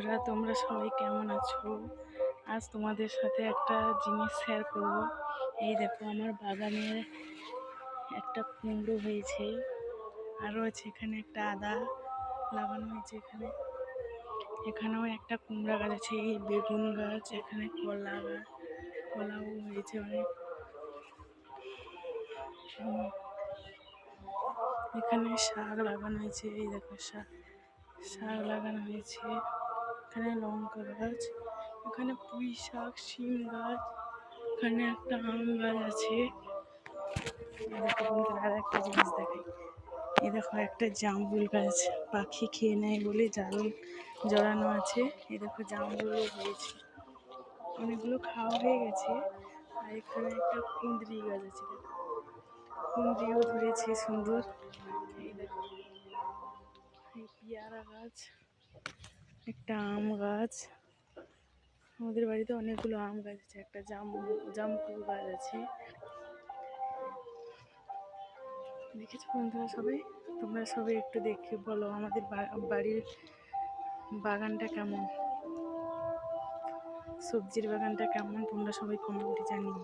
বন্ধুরা, তোমরা সবাই কেমন আছো? আজ তোমাদের সাথে একটা জিনিস শেয়ার করব। এই দেখো, আমার বাগানের একটা কুমড়ো হয়েছে, আরও আছে এখানে একটা আদা লাগানো হয়েছে। এখানেও একটা কুমড়া গাছ আছে, এই বেগুন গাছ, এখানে কলাও হয়েছে অনেক। এখানে শাক লাগানো হয়েছে, এই দেখো শাক লাগানো হয়েছে। এখানে লঙ্কা গাছ, এখানে পুঁই শাক, শিম গাছ, এখানে একটা আম গাছ আছে। এই দেখো বন্ধুরা, আর একটা জিনিস দেখাই। এই দেখো একটা জামরুল গাছ, পাখি খেয়ে নেয় বলে জাল জড়ানো আছে। এই দেখো জামরুলও হয়েছে, অনেকগুলো খাওয়া হয়ে গেছে। আর এখানে একটা কুঁদরি গাছ আছে, দেখো কুঁদরিও ধরেছে সুন্দর। এই দেখো, এই পেয়ারা গাছ, একটা আম গাছ। আমাদের বাড়িতে অনেকগুলো আম গাছ আছে, একটা জামকুল গাছ আছে। দেখেছো বন্ধুরা সবাই? তোমরা সবাই একটু দেখে বলো আমাদের বাড়ির বাগানটা কেমন, সবজির বাগানটা কেমন, তোমরা সবাই কমেন্টে জানিও।